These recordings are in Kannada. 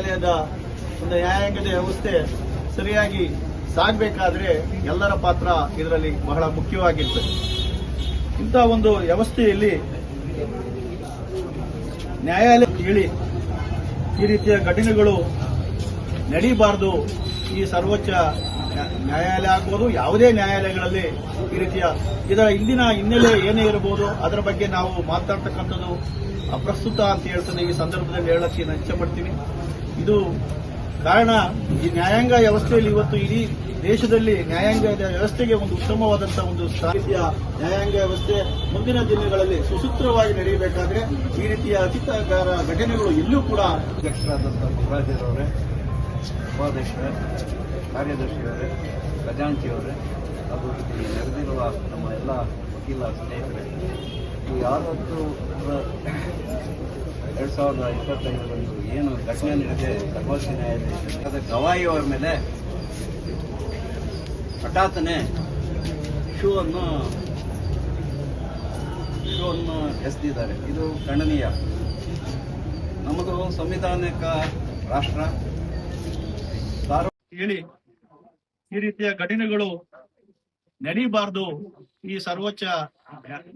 ನ್ಯಾಯಾಲಯದ ಒಂದು ನ್ಯಾಯಾಂಗದ ವ್ಯವಸ್ಥೆ ಸರಿಯಾಗಿ ಸಾಗಬೇಕಾದ್ರೆ ಎಲ್ಲರ ಪಾತ್ರ ಇದರಲ್ಲಿ ಬಹಳ ಮುಖ್ಯವಾಗಿರ್ತದೆ. ಇಂಥ ಒಂದು ವ್ಯವಸ್ಥೆಯಲ್ಲಿ ನ್ಯಾಯಾಲಯ ಹೇಳಿ ಈ ರೀತಿಯ ಘಟನೆಗಳು ನಡೀಬಾರದು. ಈ ಸರ್ವೋಚ್ಚ ನ್ಯಾಯಾಲಯ ಆಗ್ಬೋದು, ಯಾವುದೇ ನ್ಯಾಯಾಲಯಗಳಲ್ಲಿ ಈ ರೀತಿಯ ಇದರ ಇಂದಿನ ಹಿನ್ನೆಲೆ ಏನೇ ಇರಬಹುದು ಅದರ ಬಗ್ಗೆ ನಾವು ಮಾತಾಡ್ತಕ್ಕಂಥದ್ದು ಅಪ್ರಸ್ತುತ ಅಂತ ಹೇಳ್ತಾನೆ ಈ ಸಂದರ್ಭದಲ್ಲಿ ಹೇಳಕ್ಕೆ ನಾನು ಇಚ್ಛಪಡ್ತೀನಿ. ಇದು ಕಾರಣ ಈ ನ್ಯಾಯಾಂಗ ವ್ಯವಸ್ಥೆಯಲ್ಲಿ ಇವತ್ತು ಇಡೀ ದೇಶದಲ್ಲಿ ನ್ಯಾಯಾಂಗದ ವ್ಯವಸ್ಥೆಗೆ ಒಂದು ಉತ್ತಮವಾದಂತಹ ಒಂದು ರೀತಿಯ ನ್ಯಾಯಾಂಗ ವ್ಯವಸ್ಥೆ ಮುಂದಿನ ದಿನಗಳಲ್ಲಿ ಸುಸೂತ್ರವಾಗಿ ನಡೆಯಬೇಕಾದ್ರೆ ಈ ರೀತಿಯ ಅತಿಥಿಗಾರ ಘಟನೆಗಳು ಎಲ್ಲೂ ಕೂಡ ಅಧ್ಯಕ್ಷರಾದಂತಹ ಮುಖರಾಜರವರೇ, ಉಪಾಧ್ಯಕ್ಷರೇ, ಕಾರ್ಯದರ್ಶಿಯವರೇ, ಖಜಾಂಚಿಯವರೇ ಹಾಗೂ ಇಲ್ಲಿ ನೆರೆದಿರುವ ನಮ್ಮ ಎಲ್ಲ ವಕೀಲ ಸ್ನೇಹಿತರೆ, ಈ 6/10/2025 ಏನು ಘಟನೆ ನಡೆದಿದೆ ಸರ್ವೋಚ್ಚ ನ್ಯಾಯಾಲಯದ ಗವಾಯಿಯವರ ಮೇಲೆ ಹಠಾತ್ತನೆ ಶೂ ಅನ್ನು ಎಸೆದಿದ್ದಾರೆ. ಇದು ಖಂಡನೀಯ. ನಮ್ಮದು ಸಂವಿಧಾನಿಕ ರಾಷ್ಟ್ರ. ಹೇಳಿ ಈ ರೀತಿಯ ಘಟನೆಗಳು ನಡೀಬಾರದು. ಈ ಸರ್ವೋಚ್ಚ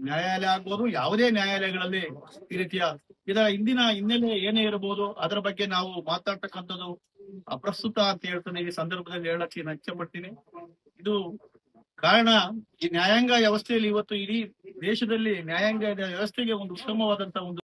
ನ್ಯಾಯಾಲಯ ಆಗ್ಬೋದು, ಯಾವುದೇ ನ್ಯಾಯಾಲಯಗಳಲ್ಲಿ ಈ ರೀತಿಯ ಇದರ ಇಂದಿನ ಹಿನ್ನೆಲೆ ಏನೇ ಇರಬಹುದು ಅದರ ಬಗ್ಗೆ ನಾವು ಮಾತಾಡ್ತಕ್ಕಂಥದ್ದು ಅಪ್ರಸ್ತುತ ಅಂತ ಹೇಳ್ತಾನೆ ಈ ಸಂದರ್ಭದಲ್ಲಿ ಹೇಳಕ್ಕೆ ನಾನು ಇಚ್ಛಪಡ್ತೀನಿ. ಇದು ಕಾರಣ ಈ ನ್ಯಾಯಾಂಗ ವ್ಯವಸ್ಥೆಯಲ್ಲಿ ಇವತ್ತು ಇಡೀ ದೇಶದಲ್ಲಿ ನ್ಯಾಯಾಂಗದ ವ್ಯವಸ್ಥೆಗೆ ಒಂದು ಉತ್ತಮವಾದಂತಹ ಒಂದು